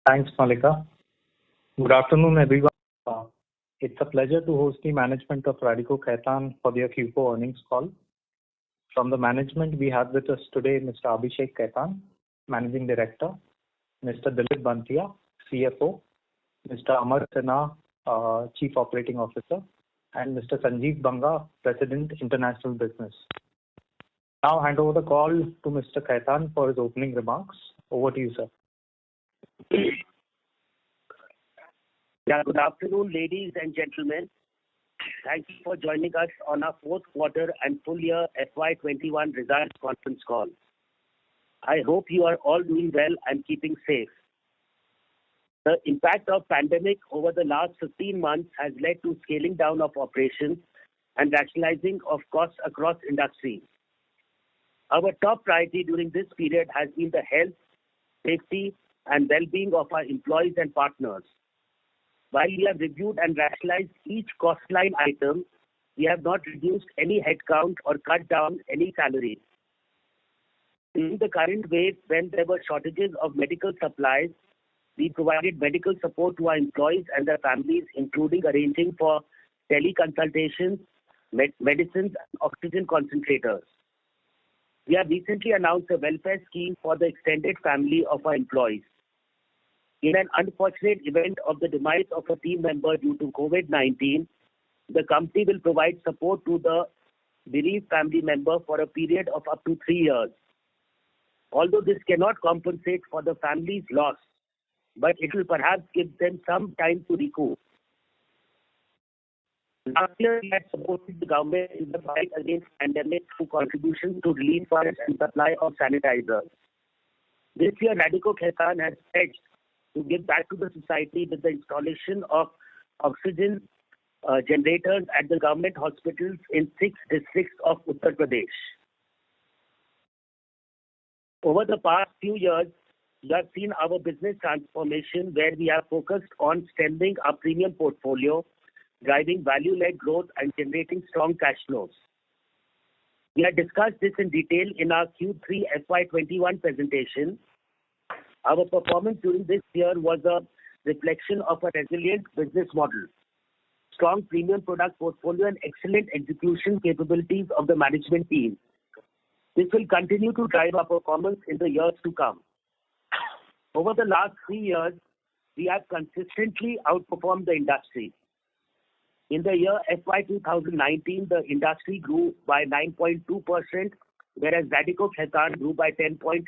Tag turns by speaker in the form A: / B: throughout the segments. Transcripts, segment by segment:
A: Thanks, Malika. Good afternoon, everyone. Uh, It's a pleasure to host the management of Radico Khaitan for their Q4 earnings call. From the management, we have with us today Mr. Abhishek Khaitan, Managing Director, Mr. Dilip Bantia, CFO, Mr. Amar Sinha, Chief Operating Officer, and Mr. Sanjeev Banga, President, International Business. Now hand over the call to Mr. Khaitan for his opening remarks. Over to you, sir.
B: Good afternoon, ladies and gentlemen. Thank you for joining us on our fourth quarter and full year FY21 results conference call. I hope you are all doing well and keeping safe. The impact of pandemic over the last 15 months has led to scaling down of operations and rationalizing of costs across industries. Our top priority during this period has been the health, safety, and well-being of our employees and partners. While we have reviewed and rationalized each cost line item, we have not reduced any headcount or cut down any salaries. During the current wave, when there were shortages of medical supplies, we provided medical support to our employees and their families, including arranging for teleconsultations, medicines, and oxygen concentrators. We have recently announced a welfare scheme for the extended family of our employees. In an unfortunate event of the demise of a team member due to COVID-19, the company will provide support to the bereaved family member for a period of up to 3 years. Although this cannot compensate for the family's loss, but it will perhaps give them some time to recoup. Last year, we had supported the government in the fight against pandemic through contributions to relief funds and supply of sanitizers. This year, Radico Khaitan has pledged to give back to the society with the installation of oxygen generators at the government hospitals in 6 districts of Uttar Pradesh. Over the past few years, we have seen our business transformation where we have focused on strengthening our premium portfolio, driving value-led growth and generating strong cash flows. We have discussed this in detail in our Q3 FY21 presentation. Our performance during this year was a reflection of a resilient business model, strong premium product portfolio, and excellent execution capabilities of the management team. This will continue to drive our performance in the years to come. Over the last 3 years, we have consistently outperformed the industry. In the year FY 2019, the industry grew by 9.2%, whereas Radico Khaitan grew by 10.8%.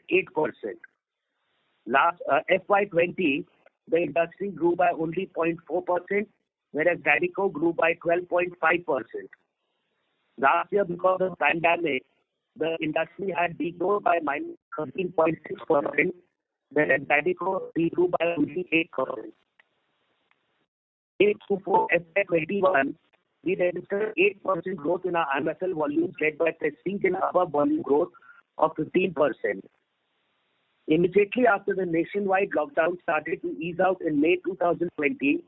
B: Last FY20, the industry grew by only 0.4%, whereas Radico grew by 12.5%. Last year, because of pandemic, the industry had degrown by minus 13.6%, whereas Radico degrew by only 8%. In Q4 FY21, we registered 8% growth in our MSL volumes, led by Prestige and above volume growth of 15%. Immediately after the nationwide lockdown started to ease out in May 2020,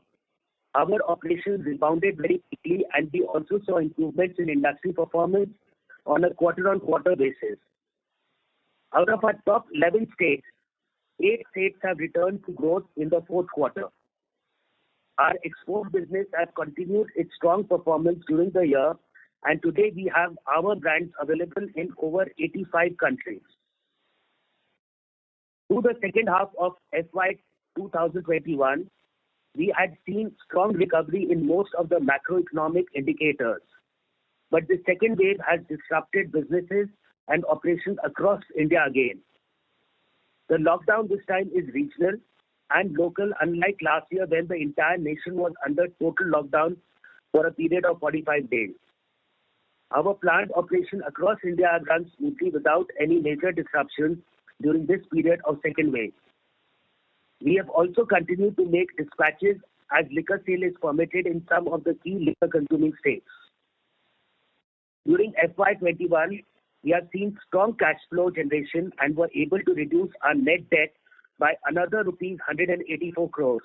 B: our operations rebounded very quickly, and we also saw improvements in industry performance on a quarter-on-quarter basis. Out of our top 11 states, 8 states have returned to growth in the fourth quarter. Our export business has continued its strong performance during the year, and today we have our brands available in over 85 countries. Through the second half of FY 2021, we had seen strong recovery in most of the macroeconomic indicators. But the second wave has disrupted businesses and operations across India again. The lockdown this time is regional and local, unlike last year when the entire nation was under total lockdown for a period of 45 days. Our plant operation across India have run smoothly without any major disruptions during this period of second wave. We have also continued to make dispatches as liquor sale is permitted in some of the key liquor consuming states. During FY21, we have seen strong cash flow generation and were able to reduce our net debt by another rupees 184 crores.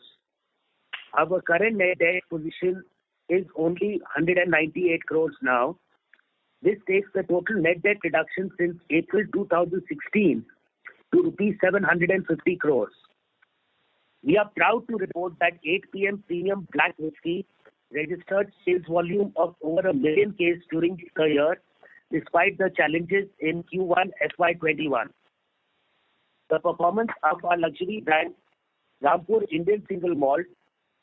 B: Our current net debt position is only 198 crores now. This takes the total net debt reduction since April 2016 to rupees 750 crores. We are proud to report that 8 PM Premium Black Whisky registered sales volume of over 1 million cases during the year, despite the challenges in Q1FY21. The performance of our luxury brand, Rampur Indian Single Malt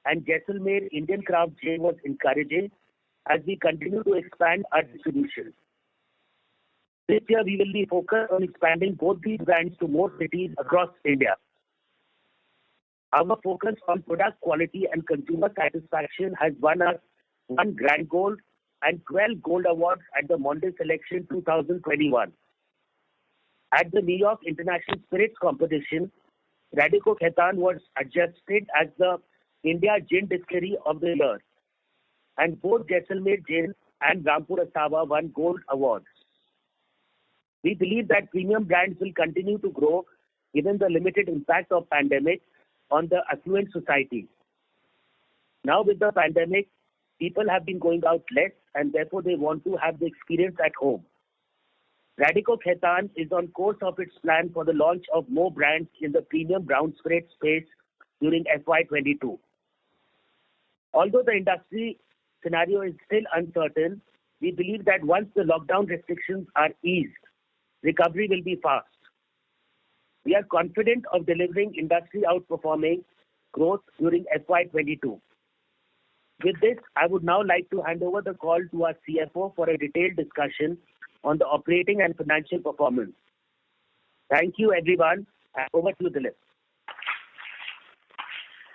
B: and Jaisalmer Indian Craft Gin was encouraging as we continue to expand our distribution. This year, we will be focused on expanding both these brands to more cities across India. Our focus on product quality and consumer satisfaction has won us 1 Grand Gold and 12 Gold Awards at the Monday Selection 2021. At the New York International Spirits Competition, Radico Khaitan was adjusted as the India Gin Distillery of the Year, and both Jaisalmer Gin and Rampur Asava won gold awards. We believe that premium brands will continue to grow given the limited impact of pandemic on the affluent society. Now with the pandemic, people have been going out less and therefore they want to have the experience at home. Radico Khaitan is on course of its plan for the launch of more brands in the premium brown spirit space during FY22. Although the industry scenario is still uncertain, we believe that once the lockdown restrictions are eased, recovery will be fast. We are confident of delivering industry outperforming growth during FY22. With this, I would now like to hand over the call to our CFO for a detailed discussion on the operating and financial performance. Thank you, everyone. Over to you, Dilip.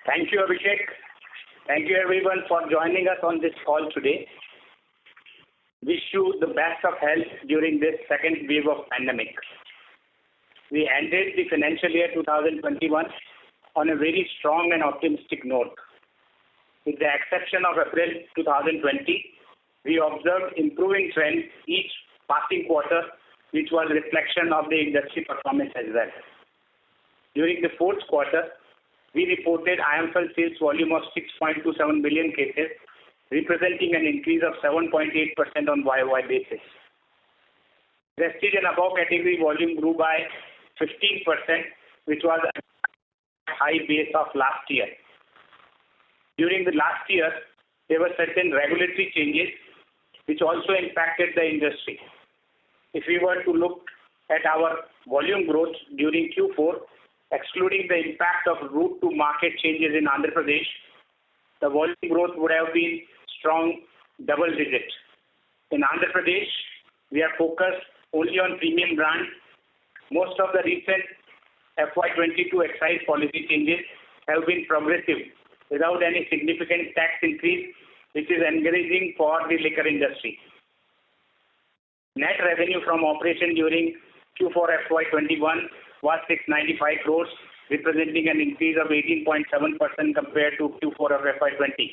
C: Thank you, Abhishek. Thank you, everyone, for joining us on this call today. Wish you the best of health during this second wave of pandemic. We ended the financial year 2021 on a very strong and optimistic note. With the exception of April 2020, we observed improving trends each passing quarter, which was a reflection of the industry performance as well. During the fourth quarter, we reported IMFL sales volume of 6.27 million cases, representing an increase of 7.8% on YOY basis. Prestige and above category volume grew by 15%, which was a high base of last year. During the last year, there were certain regulatory changes which also impacted the industry. If we were to look at our volume growth during Q4, excluding the impact of route to market changes in Andhra Pradesh, the volume growth would have been strong double digit. In Andhra Pradesh, we are focused only on premium brands. Most of the recent FY22 excise policy changes have been progressive without any significant tax increase, which is encouraging for the liquor industry. Net revenue from operation during Q4 FY21 was 695 crores, representing an increase of 18.7% compared to Q4 of FY20.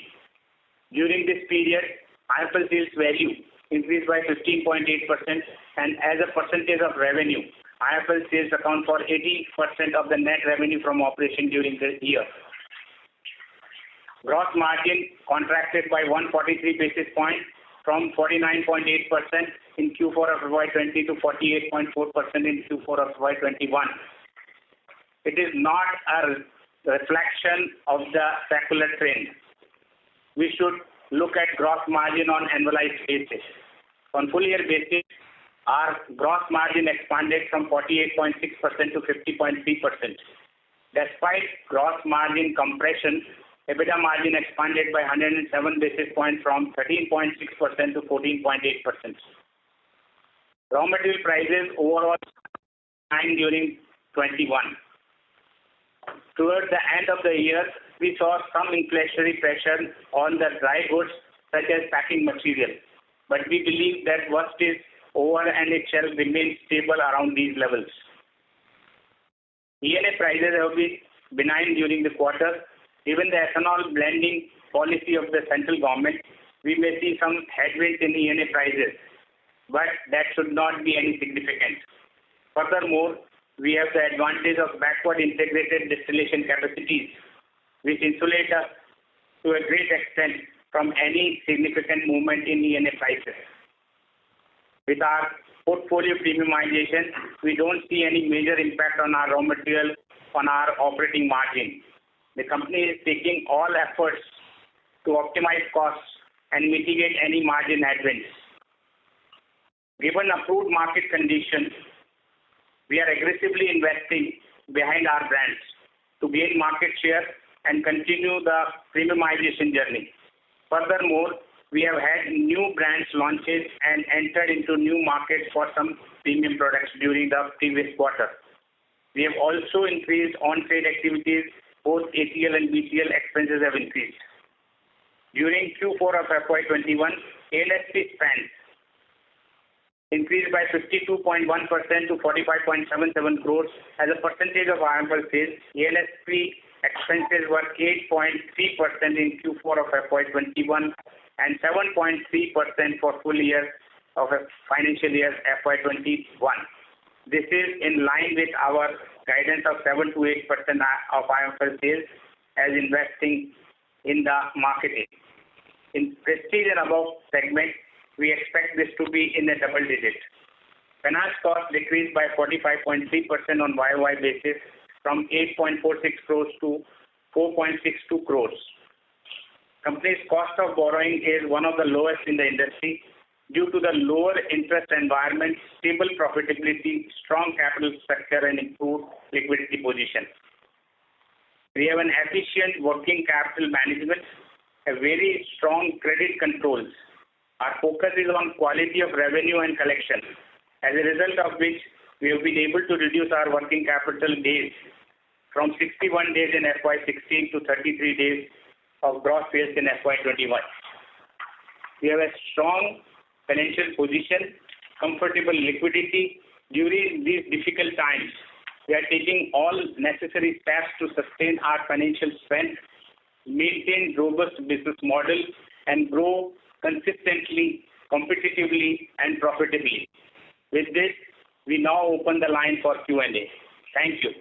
C: During this period, IMFL sales value increased by 15.8%, and as a percentage of revenue, IMFL sales account for 80% of the net revenue from operation during the year. Gross margin contracted by 143 basis points from 49.8% in Q4 of FY20 to 48.4% in Q4 of FY21. It is not a reflection of the secular trend. We should look at gross margin on annualized basis. On full year basis, our gross margin expanded from 48.6% to 50.3%. Despite gross margin compression, EBITDA margin expanded by 107 basis points from 13.6% to 14.8%. Raw material prices overall declined during 21. Towards the end of the year, we saw some inflationary pressure on the dry goods such as packing material. But we believe that worst is over and it shall remain stable around these levels. ENA prices have been benign during the quarter. Given the ethanol blending policy of the central government, we may see some headwinds in ENA prices, but that should not be any significant. Furthermore, we have the advantage of backward integrated distillation capacities, which insulate us to a great extent from any significant movement in ENA prices. With our portfolio premiumization, we don't see any major impact on our raw material on our operating margin. The company is taking all efforts to optimize costs and mitigate any margin headwinds. Given approved market conditions, we are aggressively investing behind our brands to gain market share and continue the premiumization journey. Furthermore, we have had new brands launches and entered into new markets for some premium products during the previous quarter. We have also increased on-trade activities. Both ATL and BTL expenses have increased. During Q4 of FY21, ALSP spend increased by 52.1% to 45.77 crores. As a percentage of IMFL sales, ALSP expenses were 8.3% in Q4 of FY21 and 7.3% for full year of financial year FY21. This is in line with our guidance of 7 to 8% of IMFL sales as investing in the marketing. In prestige and above segment, we expect this to be in a double digit. Finance cost decreased by 45.3% on YOY basis from 8.46 crores to 4.62 crores. Company's cost of borrowing is one of the lowest in the industry due to the lower interest environment, stable profitability, strong capital structure, and improved liquidity position. We have an efficient working capital management, a very strong credit controls. Our focus is on quality of revenue and collection, as a result of which we have been able to reduce our working capital days from 61 days in FY16 to 33 days of gross sales in FY21. We have a strong financial position, comfortable liquidity. During these difficult times, we are taking all necessary steps to sustain our financial strength, maintain robust business model, and grow consistently, competitively, and profitably. With this, we now open the line for Q&A. Thank you.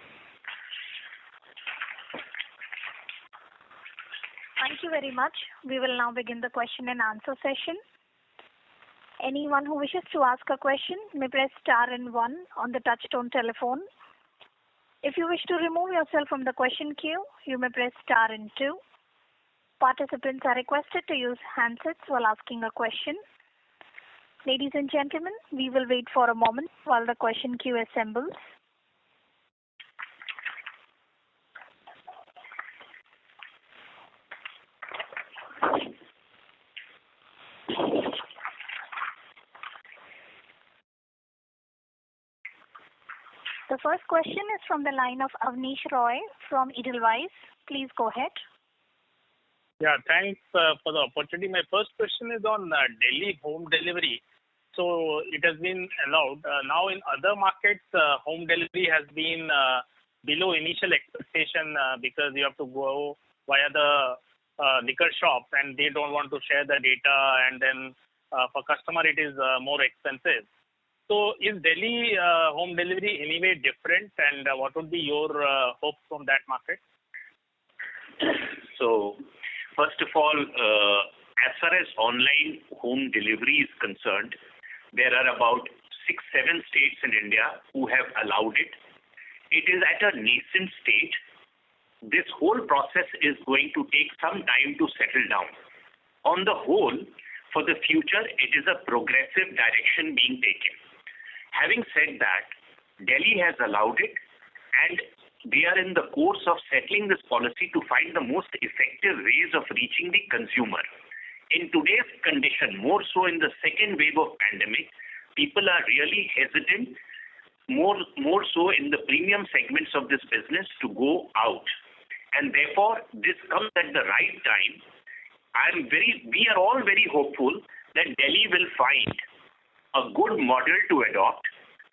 D: Thank you very much. We will now begin the question and answer session. Anyone who wishes to ask a question may press star and 1 on the touchtone telephone. If you wish to remove yourself from the question queue, you may press star and 2. Participants are requested to use handsets while asking a question. Ladies and gentlemen, we will wait for a moment while the question queue assembles. The first question is from the line of Avnish Roy from Edelweiss. Please go ahead.
E: Yeah, thanks for the opportunity. My first question is on Delhi home delivery. So it has been allowed. Now in other markets, home delivery has been below initial expectation because you have to go via the liquor shop and they don't want to share the data, and then for customer it is more expensive. So is Delhi home delivery anyway different, and what would be your hopes from that market?
F: So first of all, as far as online home delivery is concerned, there are about 6-7 states in India who have allowed it. It is at a nascent stage. This whole process is going to take some time to settle down. On the whole, for the future, it is a progressive direction being taken. Having said that, Delhi has allowed it, and they are in the course of settling this policy to find the most effective ways of reaching the consumer. In today's condition, more so in the second wave of pandemic, people are really hesitant, more so in the premium segments of this business, to go out. And therefore, this comes at the right time. We are all very hopeful that Delhi will find a good model to adopt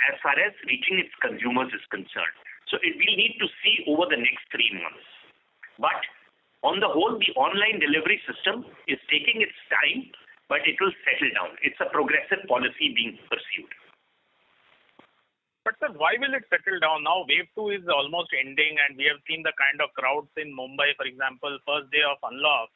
F: as far as reaching its consumers is concerned. So it will need to see over the next 3 months. But on the whole, the online delivery system is taking its time, but it will settle down. It's a progressive policy being pursued.
E: But sir, why will it settle down? Now wave 2 is almost ending, and we have seen the kind of crowds in Mumbai, for example, first day of unlock.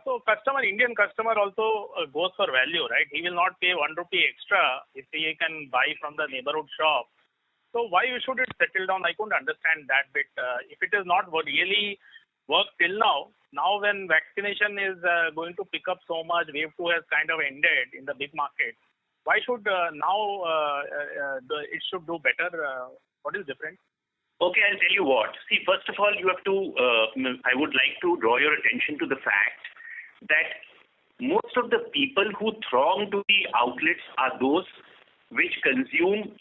E: So Indian customer also goes for value, right? He will not pay 1 rupee extra if he can buy from the neighborhood shop. So why should it settle down? I couldn't understand that bit. If it is not really work till now. Now when vaccination is going to pick up so much, wave 2 has kind of ended in the big market. Why should it should do better? What is different?
F: Okay, I'll tell you what. See, first of all, you have to, I would like to draw your attention to the fact that most of the people who throng to the outlets are those which consume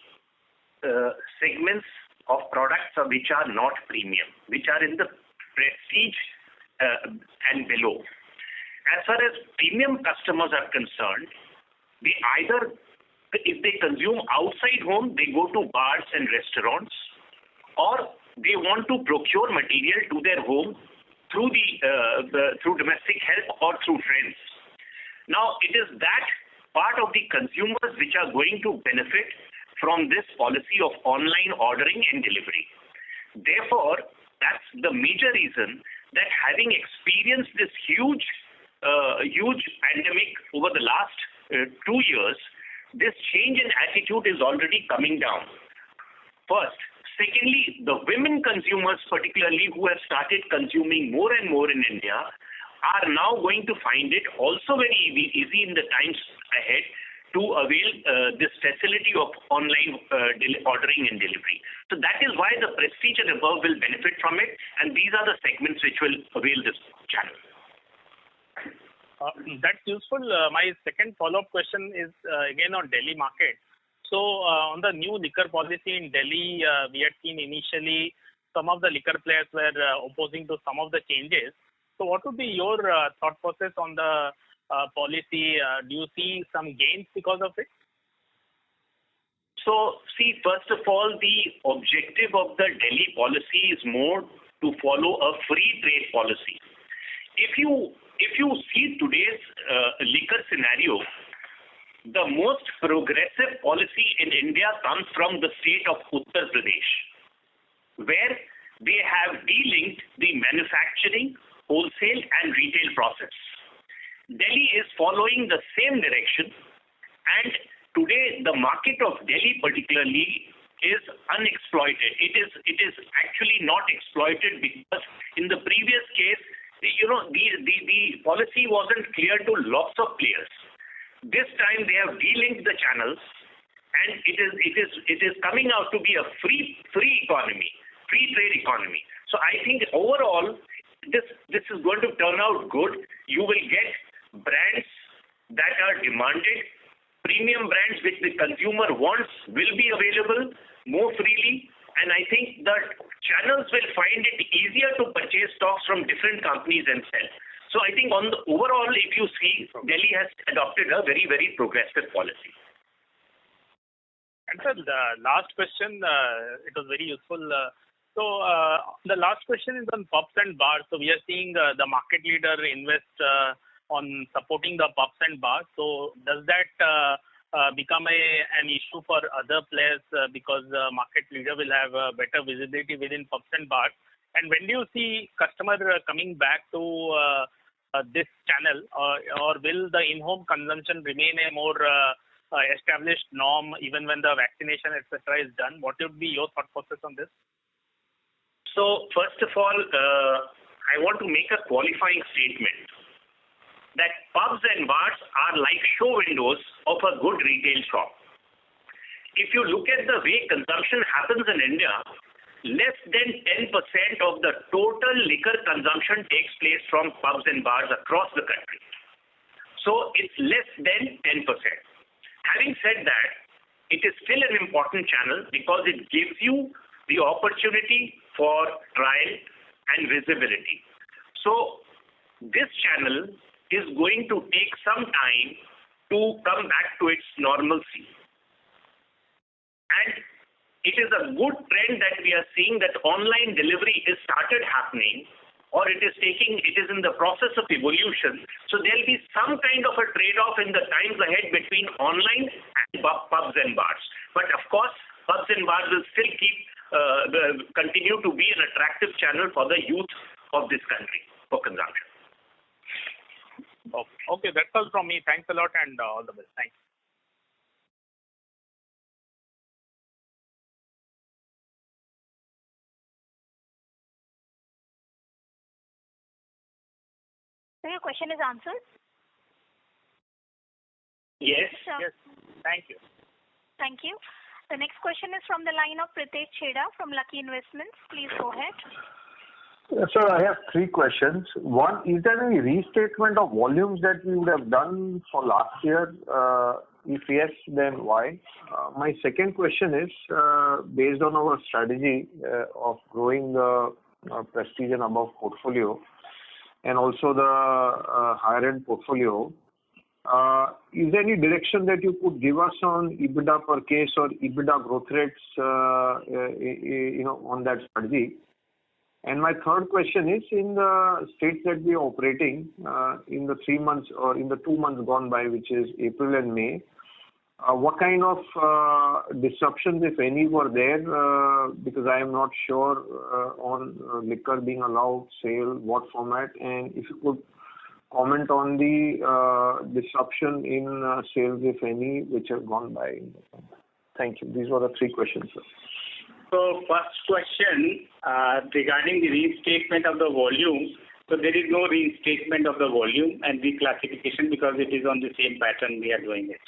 F: segments of products which are not premium, which are in the prestige and below. As far as premium customers are concerned, they either, if they consume outside home, they go to bars and restaurants, or they want to procure material to their home through through domestic help or through friends. Now, it is that part of the consumers which are going to benefit from this policy of online ordering and delivery. Therefore, that's the major reason that having experienced this huge pandemic over the last 2 years, this change in attitude is already coming down. First. Secondly, the women consumers particularly who have started consuming more and more in India are now going to find it also very easy in the times ahead to avail this facility of online ordering and delivery. So that is why the prestige and above will benefit from it, and these are the segments which will avail this channel.
E: That's useful. My second follow-up question is again on Delhi market. So on the new liquor policy in Delhi, we had seen initially some of the liquor players were opposing to some of the changes. So what would be your thought process on the policy? Do you see some gains because of it?
F: So see, first of all, the objective of the Delhi policy is more to follow a free trade policy. If you see today's liquor scenario, the most progressive policy in India comes from the state of Uttar Pradesh, where they have delinked the manufacturing, wholesale and retail process. Delhi is following the same direction, and today the market of Delhi particularly is unexploited. It is actually not exploited because in the previous case, the policy wasn't clear to lots of players. This time they have delinked the channels, and it is coming out to be a free economy, free trade economy. So I think overall this is going to turn out good. You will get brands that are demanded, premium brands which the consumer wants will be available more freely, and I think that channels will find it easier to purchase stocks from different companies and sell. So I think on the overall, if you see, Delhi has adopted a very, very progressive policy.
E: And sir, the last question, it was very useful. The last question is on pubs and bars. So we are seeing the market leader invest on supporting the pubs and bars. So does that become an issue for other players because the market leader will have better visibility within pubs and bars? And when do you see customer coming back to this channel, or will the in-home consumption remain a more established norm even when the vaccination etc. is done? What would be your thought process on this?
F: So first of all, I want to make a qualifying statement that pubs and bars are like show windows of a good retail shop. If you look at the way consumption happens in India, less than 10% of the total liquor consumption takes place from pubs and bars across the country. So it's less than 10%. Having said that, it is still an important channel because it gives you the opportunity for trial and visibility. So this channel is going to take some time to come back to its normalcy. And it is a good trend that we are seeing that online delivery is started happening, or it is in the process of evolution. So there will be some kind of a trade-off in the times ahead between online and pubs and bars. But of course, pubs and bars will still continue to be an attractive channel for the youth of this country for consumption.
E: Okay, that's all from me. Thanks a lot and all the best. Thanks.
D: So your question is answered?
C: Yes.
D: Sure.
E: Yes. Thank you.
D: Thank you. The next question is from the line of Pritesh Chheda from Lucky Investments. Please go ahead.
G: Sir, I have three questions. One, is there any restatement of volumes that we would have done for last year? If yes, then why? My second question is, based on our strategy of growing the Prestige and Above portfolio and also the higher-end portfolio, is there any direction that you could give us on EBITDA per case or EBITDA growth rates, on that strategy? And my third question is, in the states that we are operating, in the 3 months or in the 2 months gone by, which is April and May, what kind of disruptions, if any, were there? Because I am not sure on liquor being allowed sale, what format, and if you could comment on the disruption in sales, if any, which have gone by. Thank you. These were the three questions, sir.
C: So first question regarding the restatement of the volume. So there is no restatement of the volume and reclassification because it is on the same pattern we are doing it.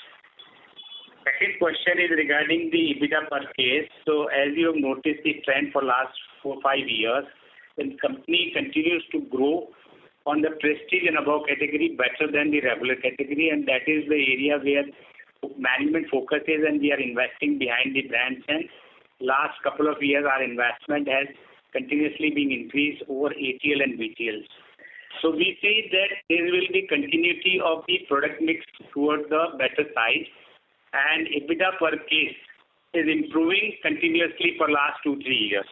C: Second question is regarding the EBITDA per case. So as you have noticed the trend for last 4-5 years, the company continues to grow on the Prestige and Above category better than the regular category, and that is the area where management focuses, and we are investing behind the brands. And last couple of years, our investment has continuously been increased over ATL and BTLs. So we see that there will be continuity of the product mix towards the better side, and EBITDA per case is improving continuously for last 2-3 years.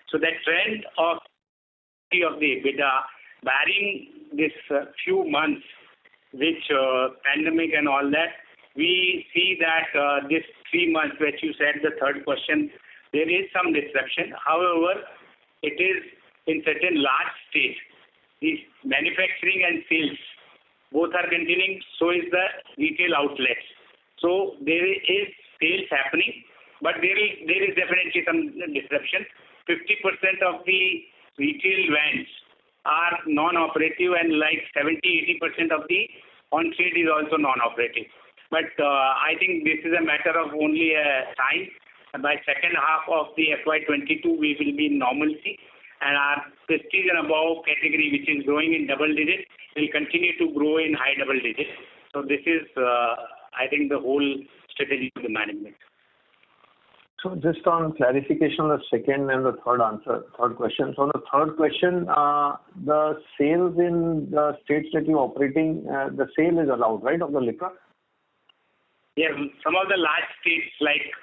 C: So that trend of the EBITDA, barring this few months, which pandemic and all that, we see that this 3 months, which you said the third question, there is some disruption. However, it is in certain large states. The manufacturing and sales both are continuing, so is the retail outlets. So there is sales happening, but there is definitely some disruption. 50% of the retail vans are non-operative, and like 70-80% of the on-trade is also non-operative. But I think this is a matter of only time. By second half of the FY22, we will be in normalcy, and our Prestige and Above category, which is growing in double digits, will continue to grow in high double digits. So this is, I think, the whole strategy of the management.
G: So just on clarification, the second and the third question. So the third question, the sales in the states that you're operating, the sale is allowed, right, of the liquor?
C: Yeah, some of the large states, like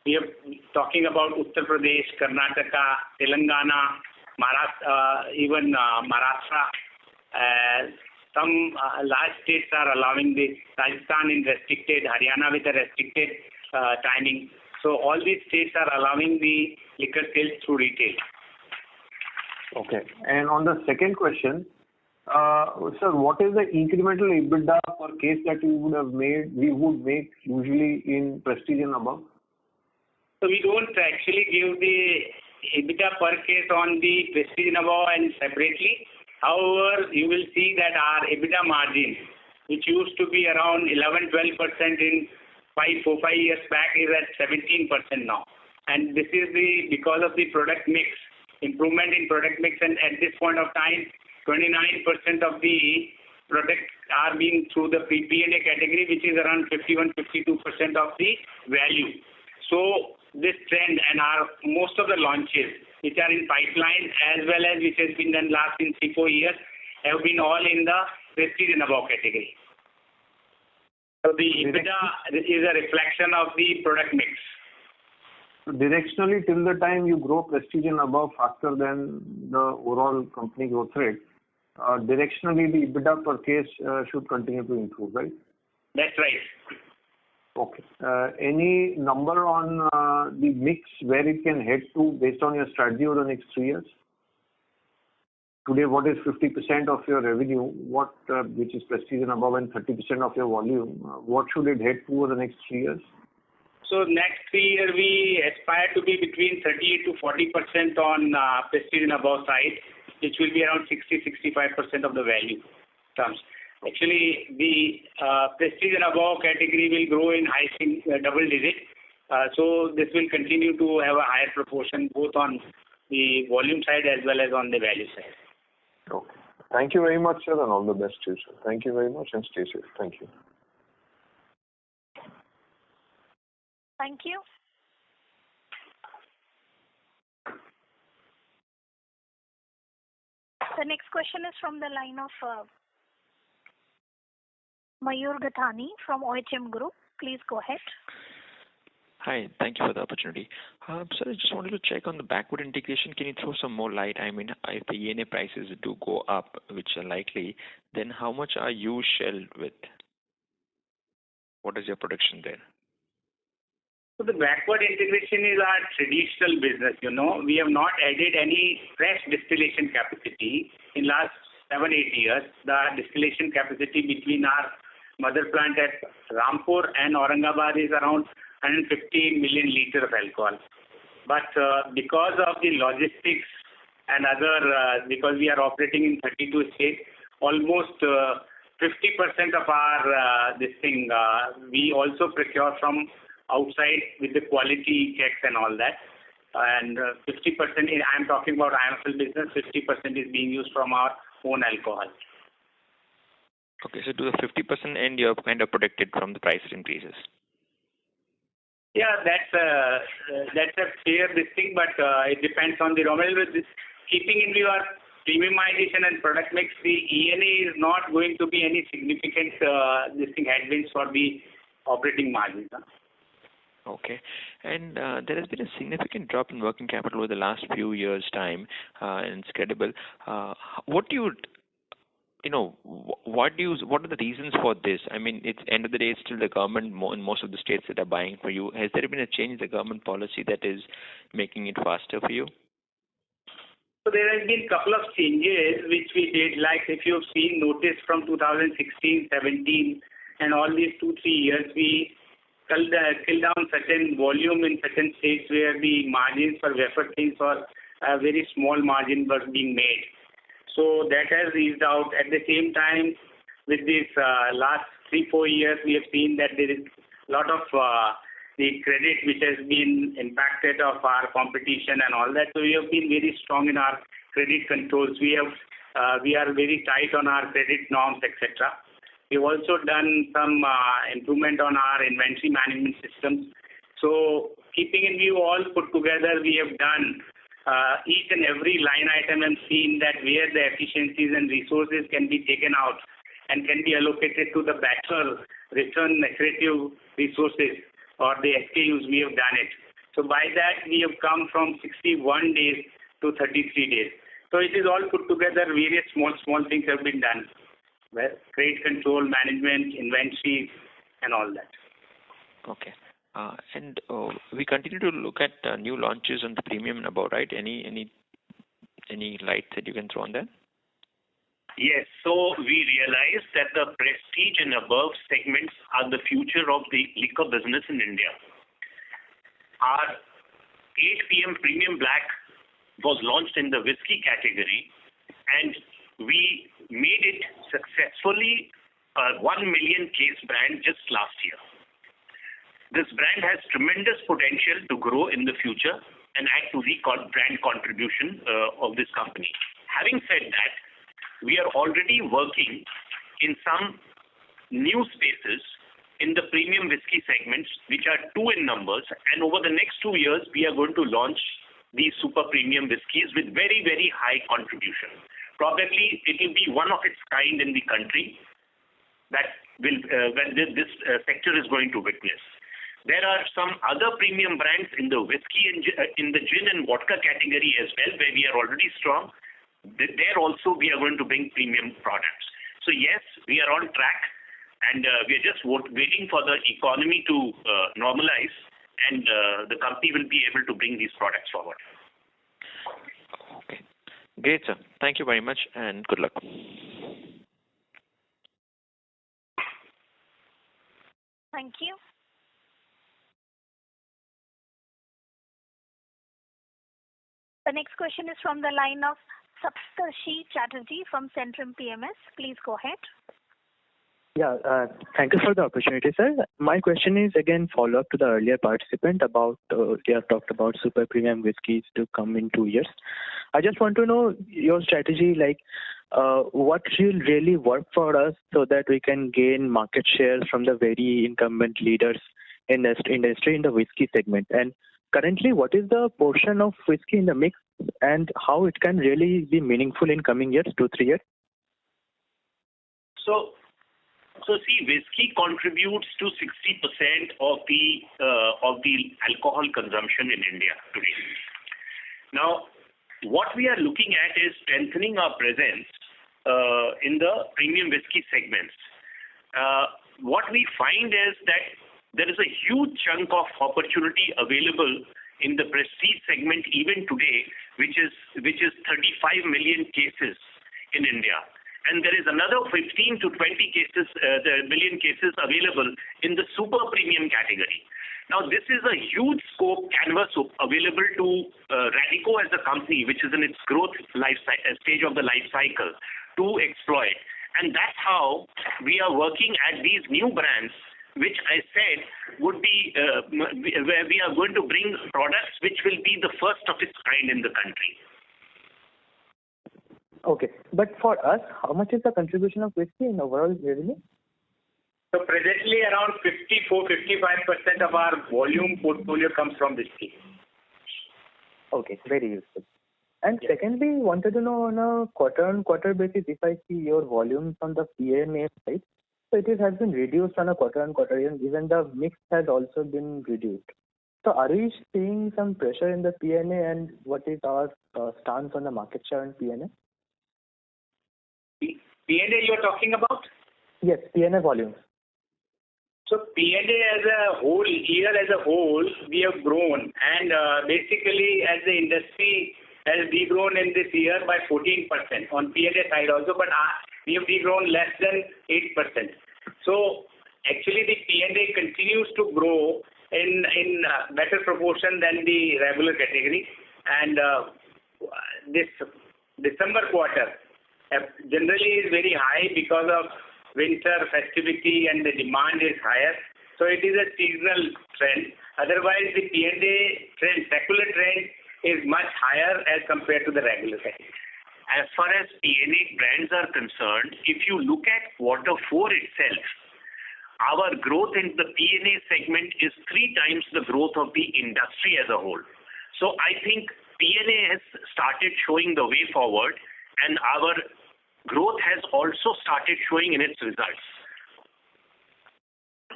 C: we are talking about Uttar Pradesh, Karnataka, Telangana, Maharashtra, even Maharashtra. Some large states are allowing this. Rajasthan in restricted, Haryana with a restricted timing. So all these states are allowing the liquor sales through retail.
G: Okay. And on the second question, sir, what is the incremental EBITDA per case that we would make usually in Prestige and Above?
C: So we don't actually give the EBITDA per case on the Prestige and Above and separately. However, you will see that our EBITDA margin, which used to be around 11-12% in 4-5 years back, is at 17% now. And this is because of the product mix, improvement in product mix, and at this point of time, 29% of the products are being through the P&A category, which is around 51-52% of the value. So this trend and most of the launches which are in pipeline, as well as which has been done last in 3-4 years, have been all in the Prestige and Above category. So the EBITDA is a reflection of the product mix.
G: So directionally, till the time you grow Prestige and Above faster than the overall company growth rate, directionally the EBITDA per case should continue to improve, right?
C: That's right.
G: Okay. Any number on the mix where it can head to based on your strategy over the next 3 years? Today, what is 50% of your revenue, which is Prestige and Above, and 30% of your volume? What should it head to over the next 3 years?
C: So next 3 years, we aspire to be between 38 to 40% on Prestige and Above side, which will be around 60-65% of the value. terms. Actually, the prestige and above category will grow in double digit. So this will continue to have a higher proportion both on the volume side as well as on the value side.
G: Okay. Thank you very much, sir, and all the best to you, sir. Thank you very much and stay safe. Thank you.
D: Thank you. The next question is from the line of Mayur Gathani from OHM Group. Please go ahead.
H: Hi, thank you for the opportunity. Sir, I just wanted to check on the backward integration. Can you throw some more light? I mean, if the ENA prices do go up, which are likely, then how much are you shelled with? What is your production there?
C: So the backward integration is our traditional business. We have not added any fresh distillation capacity in last 7-8 years. The distillation capacity between our mother plant at Rampur and Aurangabad is around 150 million liters of alcohol. But because of the logistics and because we are operating in 32 states, almost 50% of our we also procure from outside with the quality checks and all that. And 50%, I'm talking about IMFL business, 50% is being used from our own alcohol.
H: Okay, so to the 50% end, you're kind of protected from the price increases.
C: Yeah, that's a fair thing, but it depends on the raw material. Keeping in view our premiumization and product mix, the ENA is not going to be any significant headwinds for the operating margins.
H: Okay. And there has been a significant drop in working capital over the last few years' time, and it's credible. What are the reasons for this? I mean, it's end of the day, it's still the government in most of the states that are buying for you. Has there been a change in the government policy that is making it faster for you?
C: So there has been a couple of changes which we did, like if you've seen notice from 2016, 17, and all these 2-3 years, we culled down certain volume in certain states where the margins for wafer things or a very small margin was being made. So that has eased out. At the same time, with this last 3-4 years, we have seen that there is a lot of the credit which has been impacted of our competition and all that. So we have been very strong in our credit controls. We are very tight on our credit norms, etc. We've also done some improvement on our inventory management systems. So keeping in view all put together, we have done each and every line item and seen that where the efficiencies and resources can be taken out and can be allocated to the better return accretive resources or the SKUs, we have done it. So by that, we have come from 61 days to 33 days. So it is all put together, various small things have been done. Well, credit control, management, inventory, and all that.
H: Okay. And we continue to look at new launches on the premium and above, right? Any light that you can throw on that?
F: Yes. So we realize that the prestige and above segments are the future of the liquor business in India. Our 8 p.m. Premium Black was launched in the whiskey category, and we made it successfully a 1 million case brand just last year. This brand has tremendous potential to grow in the future and add to the brand contribution of this company. Having said that, we are already working in some new spaces in the premium whiskey segments, which are 2 in numbers, and over the next 2 years, we are going to launch these super premium whiskeys with very, very high contribution. Probably it will be one of its kind in the country that will when this sector is going to witness. There are some other premium brands in the whiskey and in the gin and vodka category as well, where we are already strong. There also we are going to bring premium products. So yes, we are on track, and we are just waiting for the economy to normalize, and the company will be able to bring these products forward.
H: Okay. Great, sir. Thank you very much, and good luck.
D: Thank you. The next question is from the line of Saptarshi Chatterjee from Centrum PMS. Please go ahead.
I: Yeah, thank you for the opportunity, sir. My question is again follow-up to the earlier participant about they have talked about super premium whiskies to come in 2 years. I just want to know your strategy, like what will really work for us so that we can gain market share from the very incumbent leaders in the industry in the whiskey segment. And currently, what is the portion of whiskey in the mix and how it can really be meaningful in coming years, 2-3 years?
F: So see, whiskey contributes to 60% of the alcohol consumption in India today. Now, what we are looking at is strengthening our presence in the premium whiskey segments. What we find is that there is a huge chunk of opportunity available in the prestige segment even today, which is 35 million cases in India. And there is another 15 to 20 million cases available in the super premium category. Now, this is a huge scope canvas available to Radico as a company, which is in its growth stage of the life cycle, to exploit. And that's how we are working at these new brands, which I said would be where we are going to bring products which will be the first of its kind in the country.
I: Okay, but for us, how much is the contribution of whiskey in overall revenue?
C: So presently around 54-55% of our volume portfolio comes from whiskey.
I: Okay, very useful. And secondly, wanted to know on a quarter-on-quarter basis, if I see your volumes on the P&A side, so it has been reduced on a quarter-on-quarter, even the mix has also been reduced. So are we seeing some pressure in the P&A, and what is our stance on the market share in P&A?
C: P&A you're talking about?
I: Yes, P&A volumes.
C: So P&A as a whole, year as a whole, we have grown, and basically as the industry has degrown in this year by 14% on P&A side also, but we have degrown less than 8%. So actually the P&A continues to grow in better proportion than the regular category, and this December quarter generally is very high because of winter festivity and the demand is higher. So it is a seasonal trend. Otherwise, the P&A trend, secular trend, is much higher as compared to the regular category.
F: As far as P&A brands are concerned, if you look at Q4 itself, our growth in the P&A segment is 3 times the growth of the industry as a whole. So I think P&A has started showing the way forward, and our growth has also started showing in its results.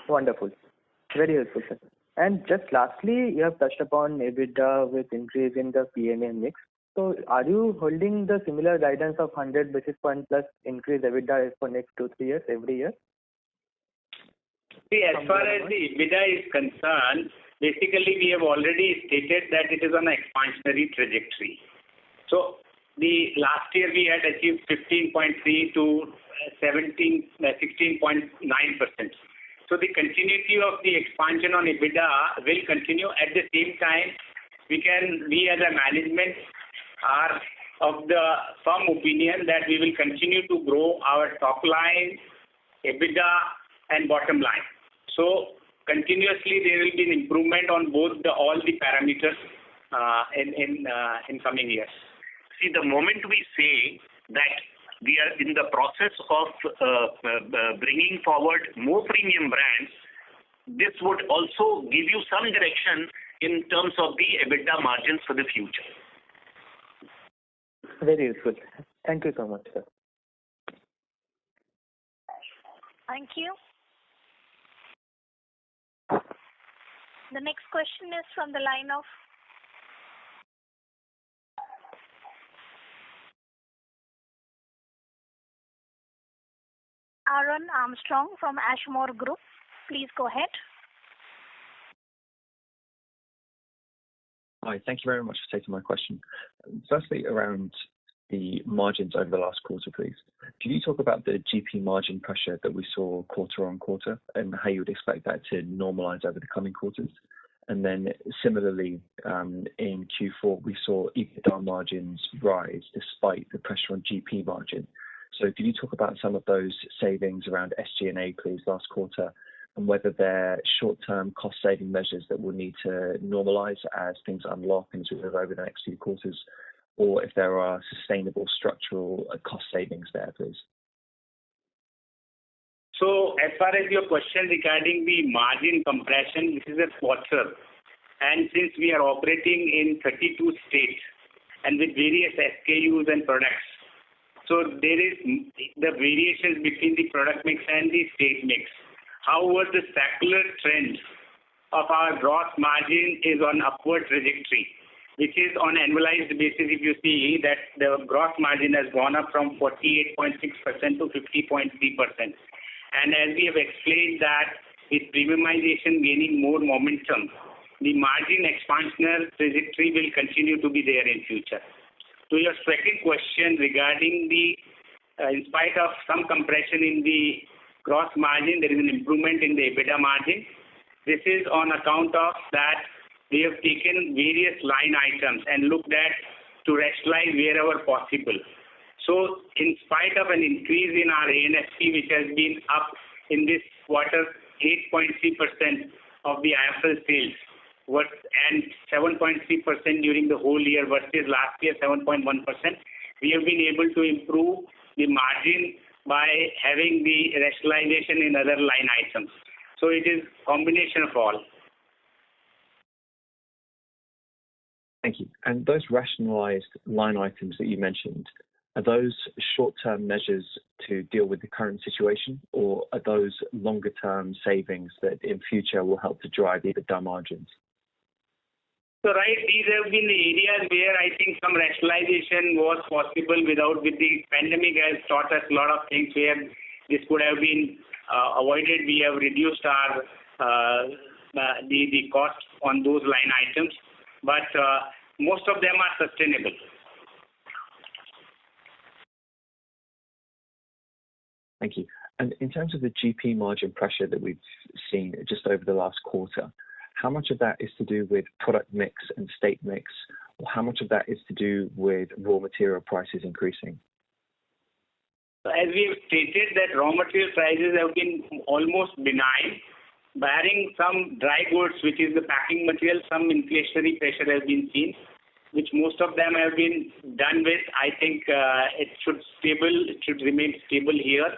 I: Wonderful. Very helpful, sir. And just lastly, you have touched upon EBITDA with increase in the P&A mix. So are you holding the similar guidance of 100 basis point plus increase EBITDA for next 2-3 years, every year?
C: See, as far as the EBITDA is concerned, basically we have already stated that it is on an expansionary trajectory. So the last year we had achieved 15.3 to 16.9%. So the continuity of the expansion on EBITDA will continue. At the same time, we as a management are of the firm opinion that we will continue to grow our top line, EBITDA and bottom line. So continuously there will be an improvement on all the parameters in coming years.
F: See, the moment we say that we are in the process of bringing forward more premium brands, this would also give you some direction in terms of the EBITDA margins for the future.
I: Very useful. Thank you so much, sir.
D: Thank you. The next question is from the line of Aaron Armstrong from Ashmore Group. Please go ahead.
J: Hi, thank you very much for taking my question. Firstly, around the margins over the last quarter, please. Can you talk about the GP margin pressure that we saw quarter on quarter and how you would expect that to normalize over the coming quarters? And then similarly, in Q4, we saw EBITDA margins rise despite the pressure on GP margin. So could you talk about some of those savings around SG&A, please, last quarter, and whether they're short-term cost-saving measures that will need to normalize as things unlock and as we move over the next few quarters, or if there are sustainable structural cost savings there, please?
C: So as far as your question regarding the margin compression, this is a quarter. And since we are operating in 32 states and with various SKUs and products, so there is the variations between the product mix and the state mix. However, the secular trend of our gross margin is on upward trajectory, which is on annualized basis. If you see that the gross margin has gone up from 48.6% to 50.3%. And as we have explained that with premiumization gaining more momentum, the margin expansionary trajectory will continue to be there in future. To your second question regarding the, in spite of some compression in the gross margin, there is an improvement in the EBITDA margin. This is on account of that we have taken various line items and looked at to rationalize wherever possible. So in spite of an increase in our ANSP, which has been up in this quarter 8.3% of the IFL sales, and 7.3% during the whole year versus last year 7.1%, we have been able to improve the margin by having the rationalization in other line items. So it is combination of all.
J: Thank you. And those rationalized line items that you mentioned, are those short-term measures to deal with the current situation, or are those longer-term savings that in future will help to drive EBITDA margins?
C: So right, these have been the areas where I think some rationalization was possible with the pandemic has taught us a lot of things where this could have been avoided. We have reduced our the cost on those line items, but most of them are sustainable.
J: Thank you. And in terms of the GP margin pressure that we've seen just over the last quarter, how much of that is to do with product mix and state mix, or how much of that is to do with raw material prices increasing?
C: So as we have stated that raw material prices have been almost benign, barring some dry goods, which is the packing material, some inflationary pressure has been seen, which most of them have been done with. I think it should remain stable here.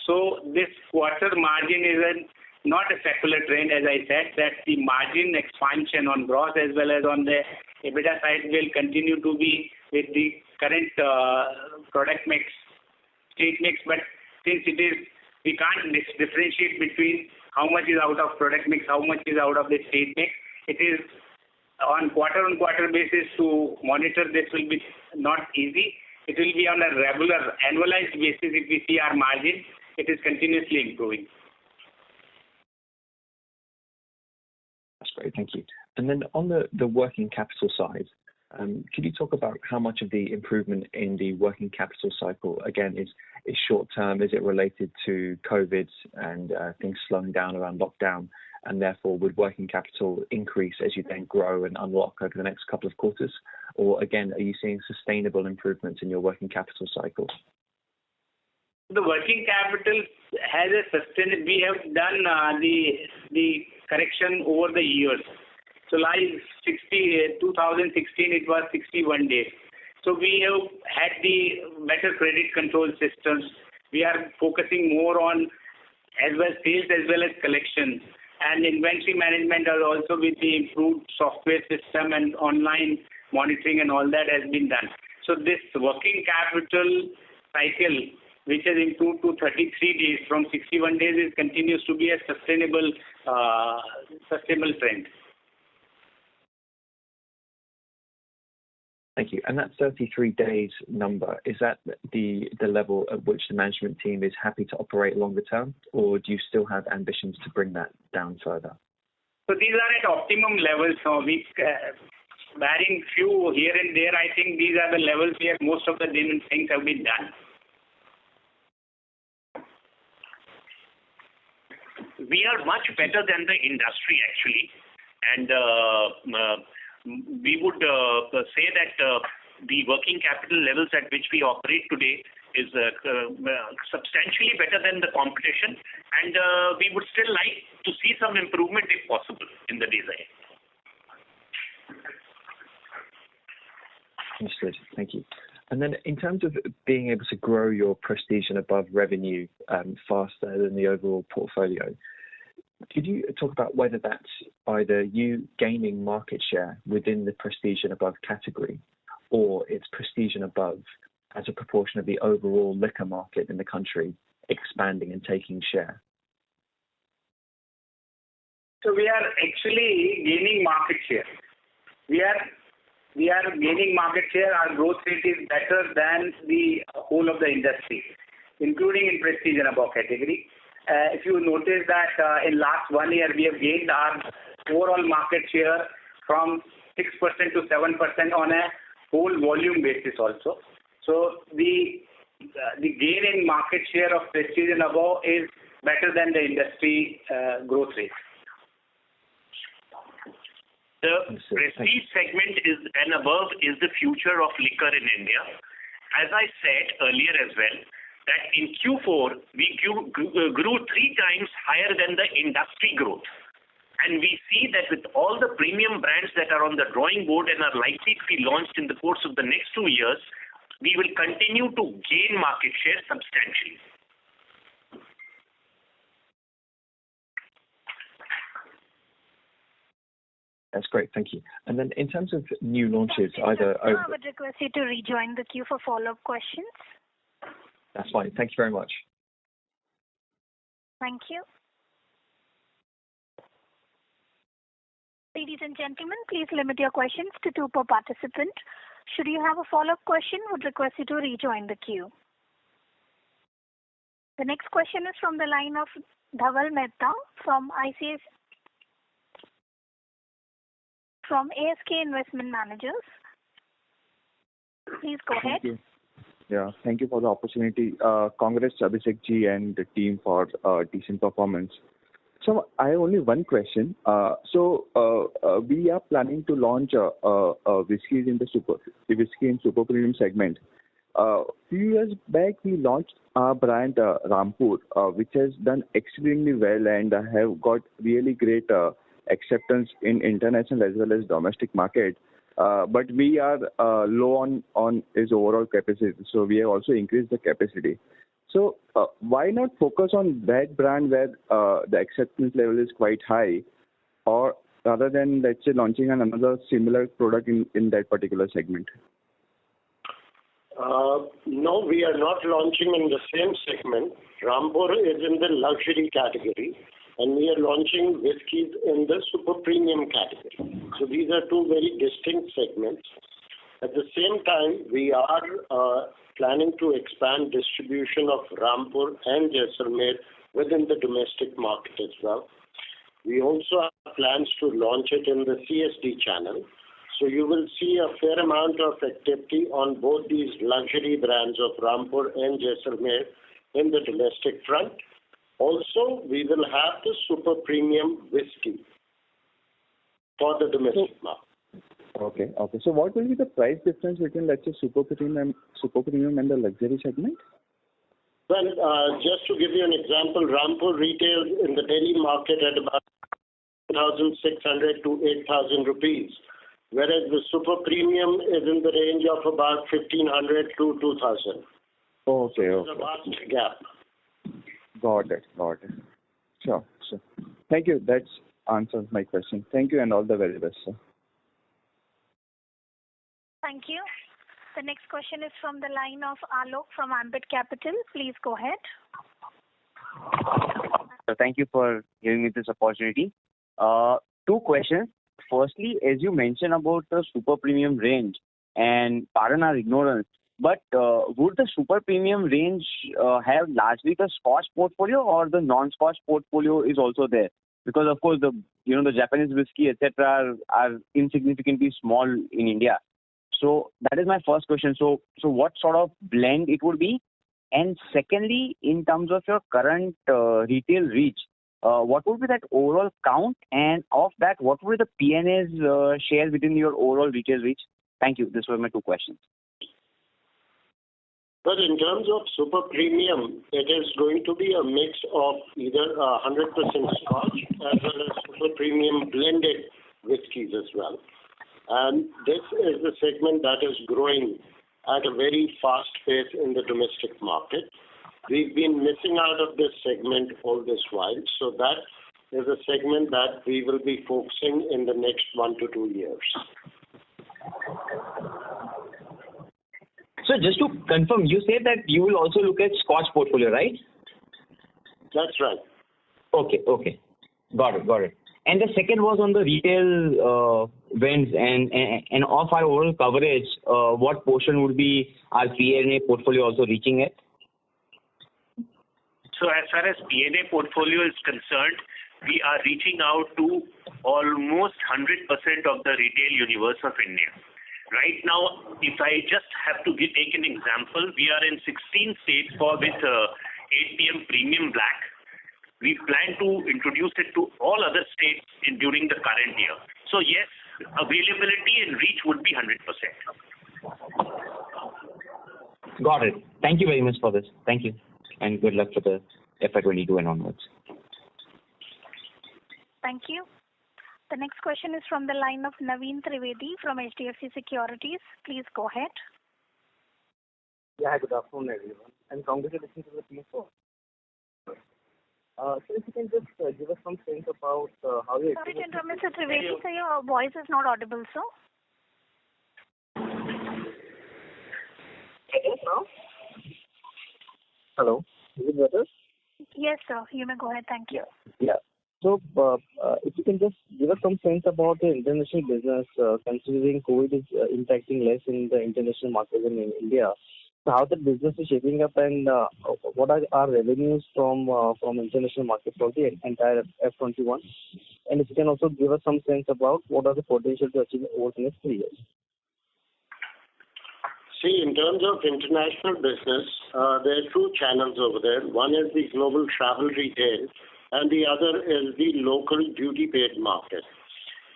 C: So this quarter margin is not a secular trend, as I said, that the margin expansion on gross as well as on the EBITDA side will continue to be with the current product mix, state mix. But since it is, we can't differentiate between how much is out of product mix, how much is out of the state mix. It is on quarter basis to monitor. This will be not easy. It will be on a regular annualized basis. If we see our margin, it is continuously improving.
J: Great, thank you. And then on the working capital side, could you talk about how much of the improvement in the working capital cycle, again, is short term? Is it related to COVID and things slowing down around lockdown? And therefore, would working capital increase as you then grow and unlock over the next couple of quarters? Or again, are you seeing sustainable improvements in your working capital cycle?
C: The working capital has a sustainable. We have done the correction over the years. So like 2016, it was 61 days. So we have had the better credit control systems. We are focusing more on as well sales as well as collections. And inventory management are also with the improved software system and online monitoring and all that has been done. So this working capital cycle, which has improved to 33 days from 61 days, continues to be a sustainable trend.
J: Thank you. And that 33 days number, is that the level at which the management team is happy to operate longer term, or do you still have ambitions to bring that down further?
C: So these are at optimum levels. So we, barring few here and there, I think these are the levels where most of the things have been done.
F: We are much better than the industry actually, And we would say that the working capital levels at which we operate today is substantially better than the competition, and we would still like to see some improvement if possible in the days ahead.
J: Understood. Thank you. And then in terms of being able to grow your prestige and above revenue faster than the overall portfolio, could you talk about whether that's either you gaining market share within the prestige and above category, or it's prestige and above as a proportion of the overall liquor market in the country expanding and taking share?
C: So we are actually gaining market share. We are gaining market share. Our growth rate is better than the whole of the industry, including in prestige and above category. If you notice that in last 1 year, we have gained our overall market share from 6% to 7% on a whole volume basis also. So the gain in market share of prestige and above is better than the industry growth rate.
F: The prestige segment and above is the future of liquor in India. As I said earlier as well, that in Q4, we grew 3 times higher than the industry growth. And we see that with all the premium brands that are on the drawing board and are likely to be launched in the course of the next 2 years, we will continue to gain market share substantially.
J: That's great, thank you. And then in terms of new launches,
D: I would request you to rejoin the queue for follow-up questions.
J: That's fine. Thank you very much.
D: Thank you. Ladies and gentlemen, please limit your questions to 2 per participant. Should you have a follow-up question, would request you to rejoin the queue. The next question is from the line of Dhaval Mehta from ASK Investment Managers. Please go ahead.
K: Thank you. Yeah, thank you for the opportunity. Congrats, Abhishek ji and the team for decent performance. So I have only one question. We are planning to launch whiskey in super premium segment. Few years back, we launched our brand Rampur, which has done extremely well and have got really great acceptance in international as well as domestic market. But we are low on its overall capacity, so we have also increased the capacity. So why not focus on that brand where the acceptance level is quite high, or rather than, let's say, launching another similar product in that particular segment?
L: No, we are not launching in the same segment. Rampur is in the luxury category, and we are launching whiskeys in the super premium category. So these are 2 very distinct segments. At the same time, we are planning to expand distribution of Rampur and Jaisalmer within the domestic market as well. We also have plans to launch it in the CSD channel. So you will see a fair amount of activity on both these luxury brands of Rampur and Jaisalmer in the domestic front. Also, we will have the super premium whiskey for the domestic market.
K: Okay. So what will be the price difference between, let's say, super premium and the luxury segment?
L: Well, just to give you an example, Rampur retails in the Delhi market at about 1,600 to 8,000 rupees, whereas the super premium is in the range of about 1,500 to 2,000.
K: Okay.
L: There's a vast gap.
K: Got it. Sure. Thank you. That answers my question. Thank you and all the very best, sir.
D: Thank you. The next question is from the line of Alok from Ambit Capital. Please go ahead.
M: So thank you for giving me this opportunity. 2 questions. Firstly, as you mentioned about the super premium range, and pardon our ignorance, but would the super premium range have largely the Scotch portfolio, or the non-Scotch portfolio is also there? Because of course the Japanese whiskey etc. are insignificantly small in India. So that is my first question. So what sort of blend it would be? And secondly, in terms of your current retail reach, what would be that overall count? And of that, what would be the P&A's share within your overall retail reach? Thank you. These were my two questions.
L: Well, in terms of super premium, it is going to be a mix of either 100% Scotch as well as super premium blended whiskies as well. And this is the segment that is growing at a very fast pace in the domestic market. We've been missing out of this segment all this while, so that is a segment that we will be focusing in the next 1 to 2 years.
N: So just to confirm, you said that you will also look at Scotch portfolio, right?
L: That's right.
N: Okay. Got it. And the second was on the retail wins and of our overall coverage, what portion would be our P&A portfolio also reaching at?
F: So as far as P&A portfolio is concerned, we are reaching out to almost 100% of the retail universe of India. Right now, if I just have to take an example, we are in 16 states with 8 PM Premium Black. We plan to introduce it to all other states during the current year. So yes, availability and reach would be 100%.
N: Got it. Thank you very much for this. Thank you. And good luck for the FY22 and onwards.
D: Thank you. The next question is from the line of Naveen Trivedi from HDFC Securities. Please go ahead.
O: Yeah, good afternoon, everyone. And congratulations to the team for. So if you can just give us some sense about how you.
D: Sorry to interrupt, Mr. Trivedi, so your voice is not audible, sir.
O: Now? Hello, is it better?
D: Yes, sir. You may go ahead. Thank you.
O: Yeah. So, if you can just give us some sense about the international business, considering COVID is impacting less in the international market than in India. So, how the business is shaping up, and what are our revenues from international market for the entire F21? And if you can also give us some sense about what are the potential to achieve over the next 3 years.
L: See, in terms of international business, there are two channels over there. One is the global travel retail, and the other is the local duty paid market.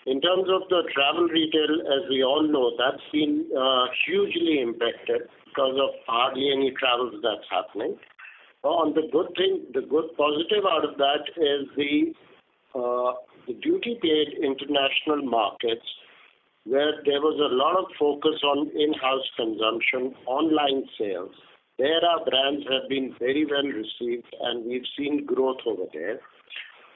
L: In terms of the travel retail, as we all know, that's been hugely impacted because of hardly any travels that's happening. On the good positive out of that is the duty paid international markets, where there was a lot of focus on in-house consumption, online sales. There our brands have been very well received, and we've seen growth over there.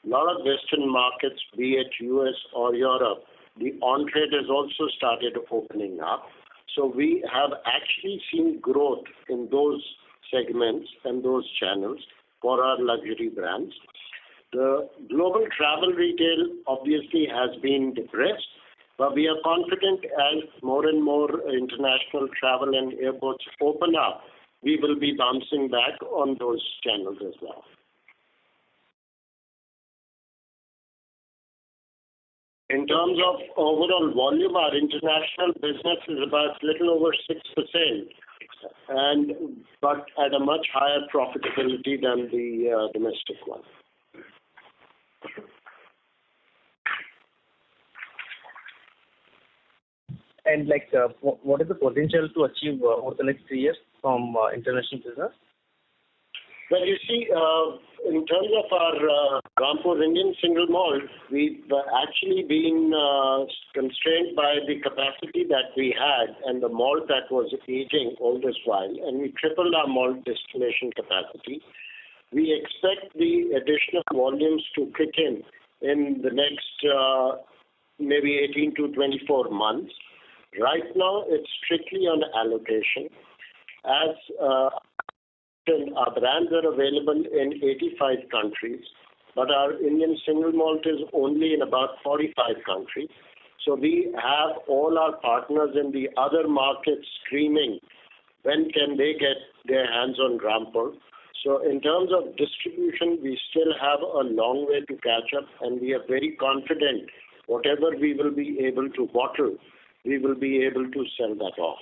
L: A lot of Western markets, be it US or Europe, the on-trade has also started opening up. So we have actually seen growth in those segments and those channels for our luxury brands. The global travel retail obviously has been depressed, but we are confident as more and more international travel and airports open up, we will be bouncing back on those channels as well. In terms of overall volume, our international business is about little over 6%, but at a much higher profitability than the domestic one.
O: And what is the potential to achieve over the next 3 years from international business?
L: Well, you see, in terms of our Rampur Indian single malt, we've actually been constrained by the capacity that we had and the malt that was aging all this while, and we tripled our malt distillation capacity. We expect the additional volumes to kick in the next maybe 18 to 24 months. Right now, it's strictly on allocation. As our brands are available in 85 countries, but our Indian single malt is only in about 45 countries. So we have all our partners in the other markets screaming, when can they get their hands on Rampur? So in terms of distribution, we still have a long way to catch up, and we are very confident whatever we will be able to bottle, we will be able to sell that off.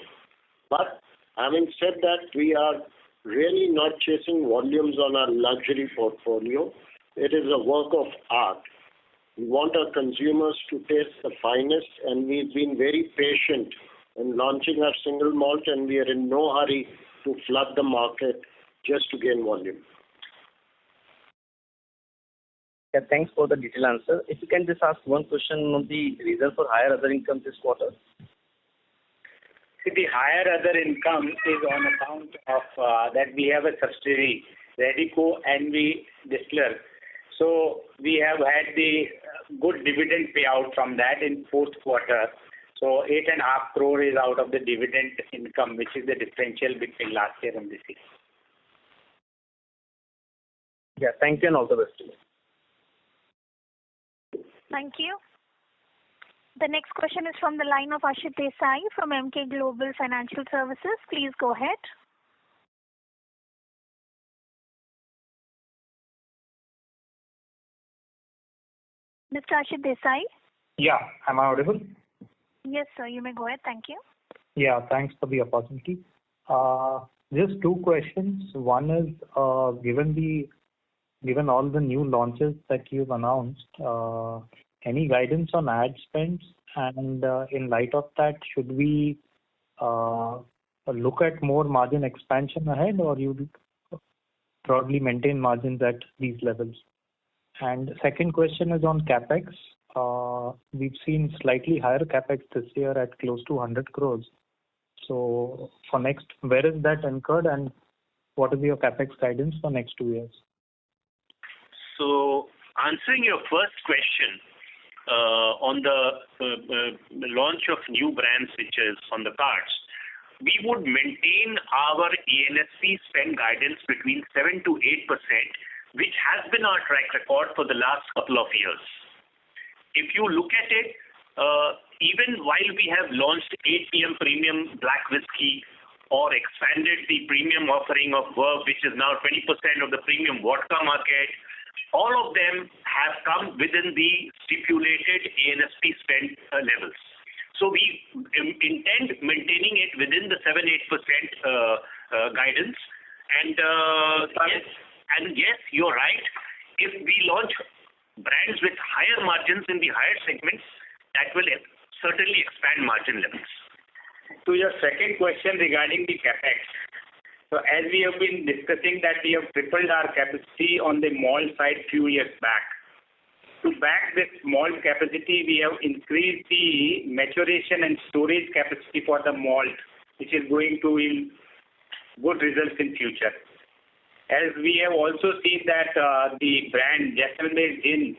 L: But having said that, we are really not chasing volumes on our luxury portfolio. it is a work of art. We want our consumers to taste the finest, and we've been very patient in launching our single malt, and we are in no hurry to flood the market just to gain volume.
O: Yeah, thanks for the detailed answer. If you can just ask one question on the reason for higher other income this quarter.
C: See, the higher other income is on account of that we have a subsidiary, Radico Distiller. So we have had the good dividend payout from that in fourth quarter. So 8.5 crore is out of the dividend income, which is the differential between last year and this year.
O: Yeah, thank you and all the best to you.
D: Thank you. The next question is from the line of Ashit Desai from Emkay Global Financial Services. Please go ahead. Mr. Ashit Desai?
A: Yeah, am I audible?
D: Yes, sir. You may go ahead. Thank you.
A: Yeah, thanks for the opportunity. Just two questions. One is, given all the new launches that you've announced, any guidance on ad spends? And in light of that, should we look at more margin expansion ahead, or you broadly maintain margins at these levels? And second question is on Capex. We've seen slightly higher Capex this year at close to 100 crores. So for next, where is that incurred, and what is your Capex guidance for next 2 years?
F: So answering your first question on the launch of new brands which is on the cards, we would maintain our A&SP spend guidance between 7 to 8%, which has been our track record for the last couple of years. If you look at it, even while we have launched 8 PM Premium Black Whiskey or expanded the premium offering of Verve, which is now 20% of the premium vodka market, all of them have come within the stipulated A&SP spend levels. So we intend maintaining it within the 7-8% guidance. And yes, you're right. If we launch brands with higher margins in the higher segments, that will certainly expand margin levels.
C: To your second question regarding the Capex. So as we have been discussing that we have tripled our capacity on the malt side few years back. To back this malt capacity, we have increased the maturation and storage capacity for the malt, which is going to yield good results in future. As we have also seen that the brand Jaisalmer Gin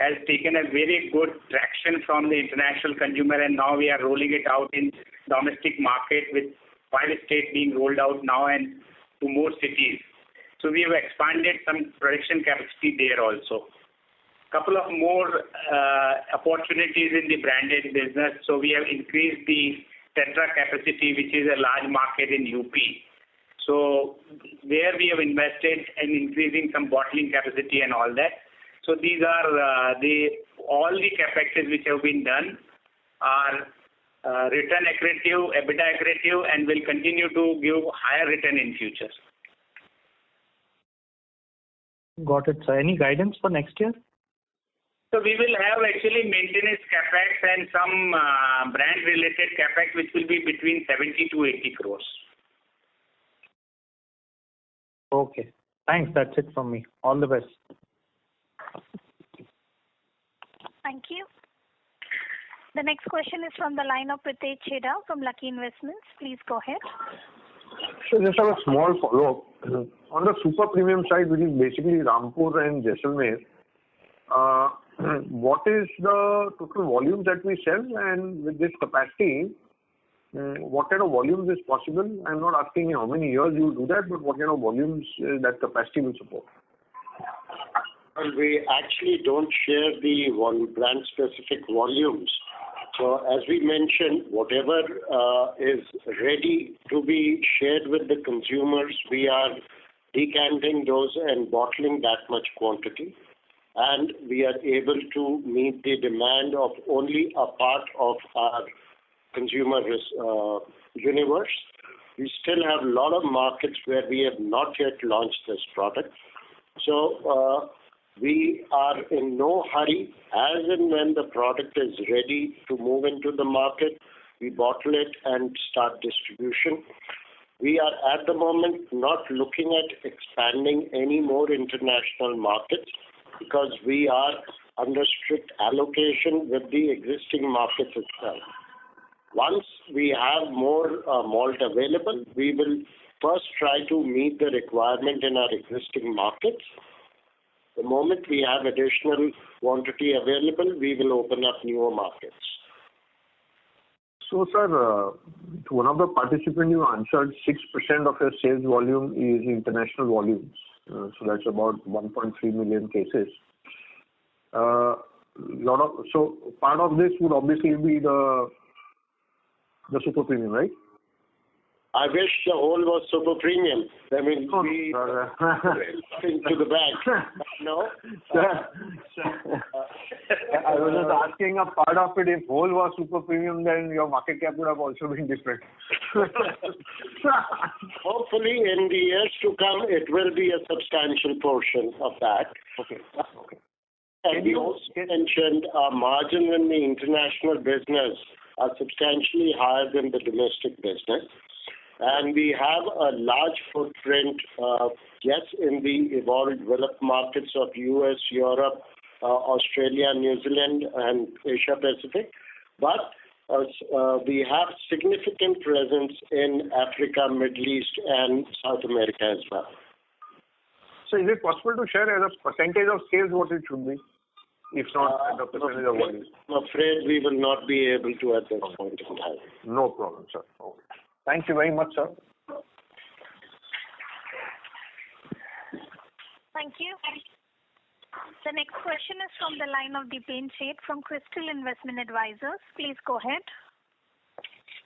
C: has taken a very good traction from the international consumer, and now we are rolling it out in domestic market with 5 states being rolled out now and to more cities. So we have expanded some production capacity there also. Couple of more opportunities in the branded business. So we have increased the Tetra capacity, which is a large market in UP. So there we have invested in increasing some bottling capacity and all that. So these are all the Capexes which have been done are return accretive, EBITDA accretive, and will continue to give higher return in future.
A: Got it, sir. Any guidance for next year?
C: So we will have actually maintenance Capex and some brand-related Capex, which will be between 70 to 80 crores.
A: Okay. Thanks. That's it from me. All the best.
D: Thank you. The next question is from the line of Pritesh Chheda from Lucky Investments. Please go ahead.
G: So just have a small follow-up. On the super premium side, which is basically Rampur and Jaisalmer, what is the total volume that we sell, and with this capacity, what kind of volumes is possible? I'm not asking you how many years you do that, but what kind of volumes that capacity will support?
L: Well, we actually don't share the one brand-specific volumes. So as we mentioned, whatever is ready to be shared with the consumers, we are decanting those and bottling that much quantity. And we are able to meet the demand of only a part of our consumer universe. We still have a lot of markets where we have not yet launched this product. So We are in no hurry. As and when the product is ready to move into the market, we bottle it and start distribution. We are at the moment not looking at expanding any more international markets because we are under strict allocation with the existing markets itself. Once we have more malt available, we will first try to meet the requirement in our existing markets. The moment we have additional quantity available, we will open up newer markets.
G: So, sir, to one of the participants, you answered 6% of your sales volume is international volumes. So that's about 1.3 million cases. So part of this would obviously be the super premium, right?
L: I wish the whole was super premium. I mean, we into the bag. No?
G: I was just asking a part of it. If whole was super premium, then your market cap would have also been different.
L: Hopefully, in the years to come, it will be a substantial portion of that.
G: Okay.
L: And you also mentioned our margins in the international business are substantially higher than the domestic business. And we have a large footprint, yes, in the evolved developed markets of US, Europe, Australia, New Zealand, and Asia Pacific. But we have significant presence in Africa, Middle East, and South America as well.
G: So is it possible to share as a percentage of sales what it should be? If not as a percentage of volume?
L: I'm afraid we will not be able to at this point in time.
G: No problem, sir. Okay. Thank you very much, sir.
D: Thank you. The next question is from the line of Dipen Sheth from Crystal Investment Advisors. Please go ahead.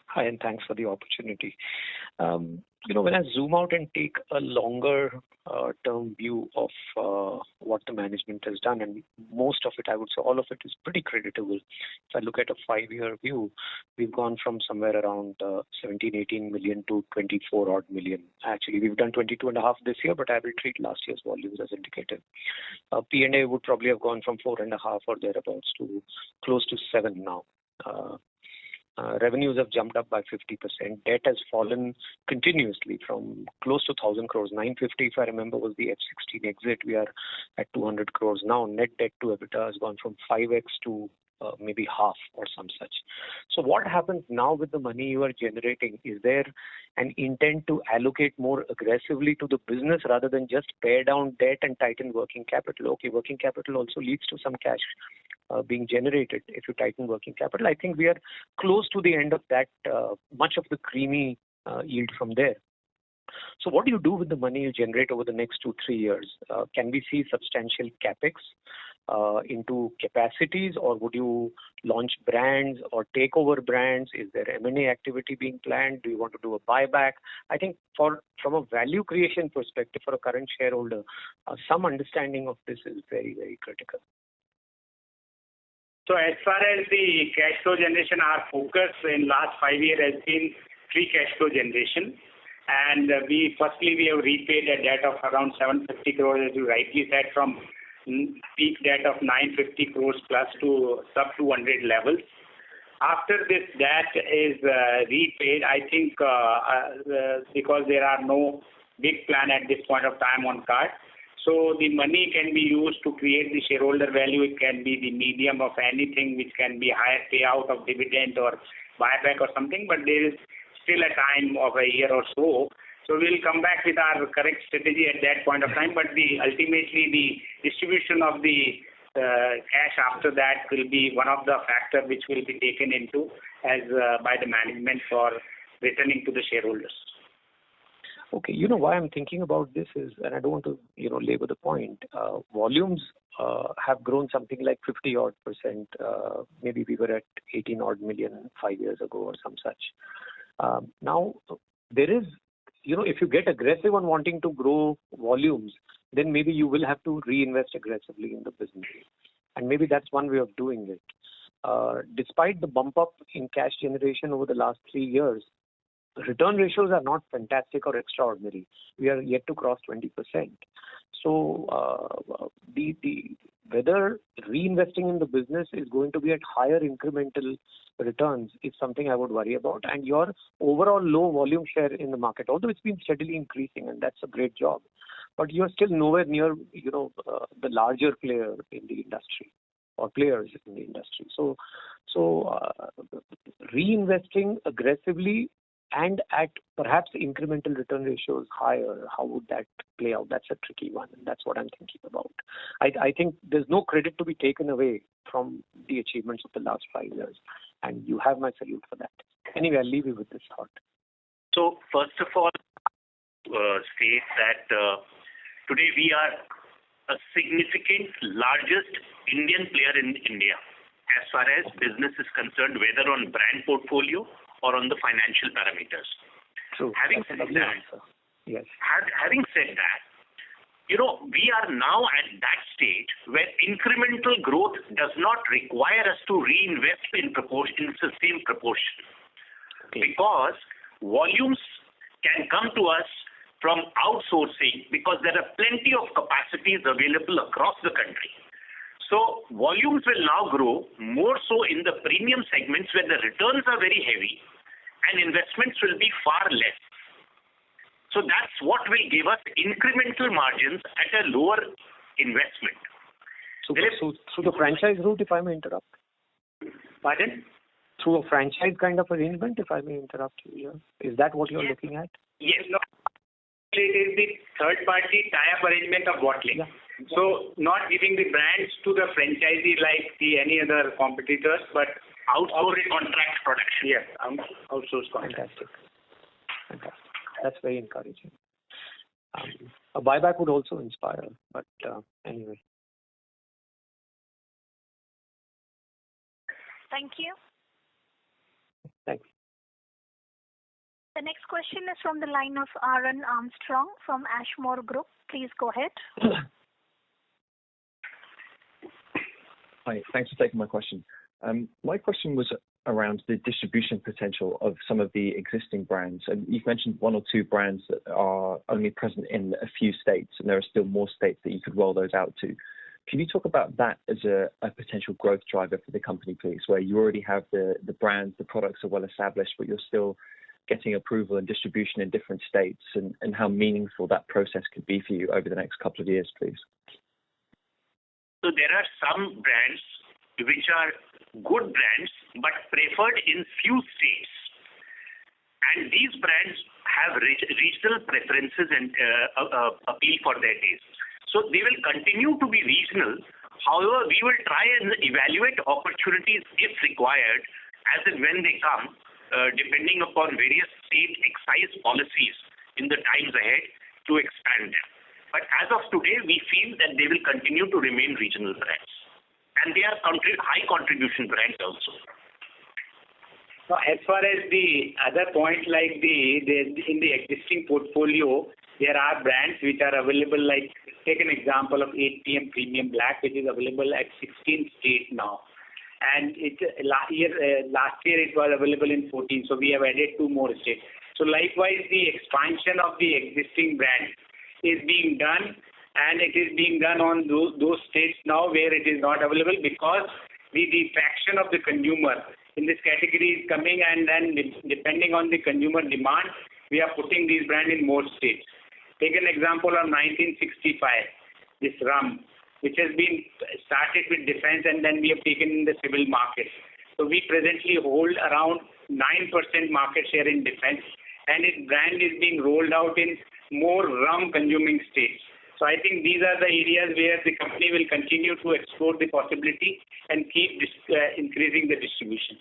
P: Hi, and thanks for the opportunity. When I zoom out and take a longer term view of what the management has done, and most of it, I would say all of it is pretty creditable. If I look at a 5-year view, we've gone from somewhere around 17-18 million to 24 odd million. Actually, we've done 22.5 this year, but I will treat last year's volumes as indicative. P&A would probably have gone from 4.5 or thereabouts to close to 7 now. Revenues have jumped up by 50%. Debt has fallen continuously from close to 1,000 crores. 950, if I remember, was the F16 exit. We are at 200 crores now. Net debt to EBITDA has gone from 5x to maybe half or some such. So what happens now with the money you are generating? Is there an intent to allocate more aggressively to the business rather than just pare down debt and tighten working capital? Okay, working capital also leads to some cash being generated if you tighten working capital. I think we are close to the end of that, much of the creamy yield from there. So what do you do with the money you generate over the next 2-3 years? Can we see substantial Capex into capacities, or would you launch brands or take over brands? Is there M&A activity being planned? Do you want to do a buyback? I think from a value creation perspective for a current shareholder, some understanding of this is very, very critical.
C: So as far as the cash flow generation, our focus in last 5 years has been free cash flow generation. And we have repaid a debt of around 750 crores, as you rightly said, from peak debt of 950 crores plus to sub 200 levels. After this debt is repaid, I think because there are no big plan at this point of time on card, so the money can be used to create the shareholder value. It can be the medium of anything which can be higher payout of dividend or buyback or something, but there is still a time of a year or so. So we'll come back with our correct strategy at that point of time, but ultimately the distribution of the cash after that will be one of the factors which will be taken into as by the management for returning to the shareholders.
P: Okay, why I'm thinking about this is, and I don't want to, labor the point, volumes have grown something like 50 odd percent. Maybe we were at 18 odd million 5 years ago or some such. Now, there is, if you get aggressive on wanting to grow volumes, then maybe you will have to reinvest aggressively in the business. And maybe that's one way of doing it. Despite the bump up in cash generation over the last 3 years, return ratios are not fantastic or extraordinary. We are yet to cross 20%. So whether reinvesting in the business is going to be at higher incremental returns is something I would worry about. And your overall low volume share in the market, although it's been steadily increasing, and that's a great job, but you're still nowhere near, the larger player in the industry or players in the industry. So reinvesting aggressively and at perhaps incremental return ratios higher, how would that play out? That's a tricky one, and that's what I'm thinking about. I think there's no credit to be taken away from the achievements of the last 5 years, and you have my salute for that. Anyway, I'll leave you with this thought.
F: So first of all, state that today we are a significant, largest Indian player in India as far as business is concerned, whether on brand portfolio or on the financial parameters.
P: True.
F: Having said that,
P: yes.
F: Having said that, we are now at that stage where incremental growth does not require us to reinvest in the same proportion. Okay. Because volumes can come to us from outsourcing because there are plenty of capacities available across the country. So volumes will now grow more so in the premium segments where the returns are very heavy and investments will be far less. So that's what will give us incremental margins at a lower investment.
P: So through the franchise route, if I may interrupt.
F: Pardon?
P: Through a franchise kind of arrangement, if I may interrupt you here. Is that what you're looking at?
C: Yes. No. It is the third-party tie-up arrangement of bottling. Yeah. So not giving the brands to the franchisee like any other competitors, but outsourced contract production. Yes, outsourced contract.
P: Fantastic. That's very encouraging. A buyback would also inspire, but anyway.
D: Thank you.
P: Thanks.
D: The next question is from the line of Aaron Armstrong from Ashmore Group. Please go ahead.
J: Hi, thanks for taking my question. My question was around the distribution potential of some of the existing brands. And you've mentioned 1 or 2 brands that are only present in a few states, and there are still more states that you could roll those out to. Can you talk about that as a potential growth driver for the company, please, where you already have the brands, the products are well established, but you're still getting approval and distribution in different states, and how meaningful that process could be for you over the next couple of years, please?
F: So there are some brands which are good brands but preferred in few states. And these brands have regional preferences and appeal for their taste. So they will continue to be regional. However, we will try and evaluate opportunities if required as and when they come, depending upon various state excise policies in the times ahead to expand them. But as of today, we feel that they will continue to remain regional brands. And they are high contribution brands also.
C: So as far as the other point, like in the existing portfolio, there are brands which are available, like take an example of 8PM Premium Black, which is available at 16 states now. And last year it was available in 14, so we have added 2 more states. So likewise, the expansion of the existing brands is being done, and it is being done on those states now where it is not available, because the traction of the consumer in this category is coming, and then depending on the consumer demand, we are putting these brands in more states. Take an example of 1965, this rum, which has been started with defense and then we have taken in the civil market. So we presently hold around 9% market share in defense, and its brand is being rolled out in more rum consuming states. So I think these are the areas where the company will continue to explore the possibility and keep increasing the distribution.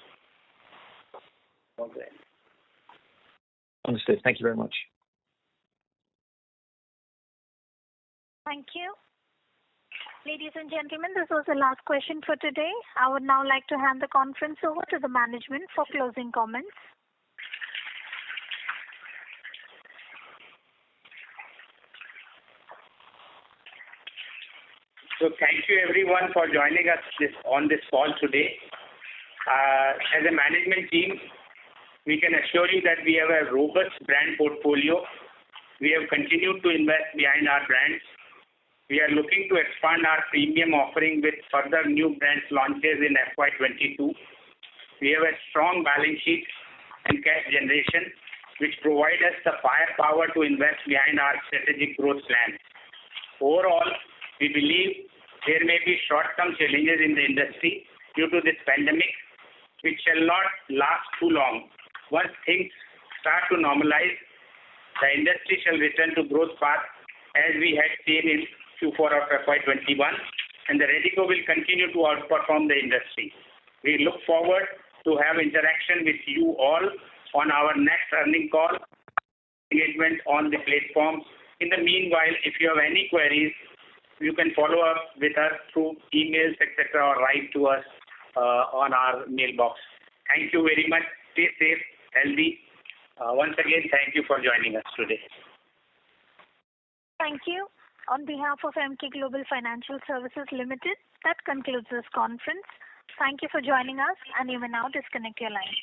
C: Okay.
J: Understood. Thank you very much.
D: Thank you. Ladies and gentlemen, this was the last question for today. I would now like to hand the conference over to the management for closing comments.
C: So thank you everyone for joining us on this call today. As a management team, we can assure you that we have a robust brand portfolio. We have continued to invest behind our brands. We are looking to expand our premium offering with further new brands launches in FY22. We have a strong balance sheet and cash generation, which provide us the firepower to invest behind our strategic growth plans. Overall, we believe there may be short-term challenges in the industry due to this pandemic, which shall not last too long. Once things start to normalize, the industry shall return to growth path as we had seen in Q4 of FY21, and the Radico will continue to outperform the industry. We look forward to have interaction with you all on our next earning call, engagement on the platforms. In the meanwhile, if you have any queries, you can follow up with us through emails, etc., or write to us on our mailbox. Thank you very much. Stay safe, healthy. Once again, thank you for joining us today.
D: Thank you. On behalf of Emkay Global Financial Services Limited, that concludes this conference. Thank you for joining us, and you may now disconnect your line.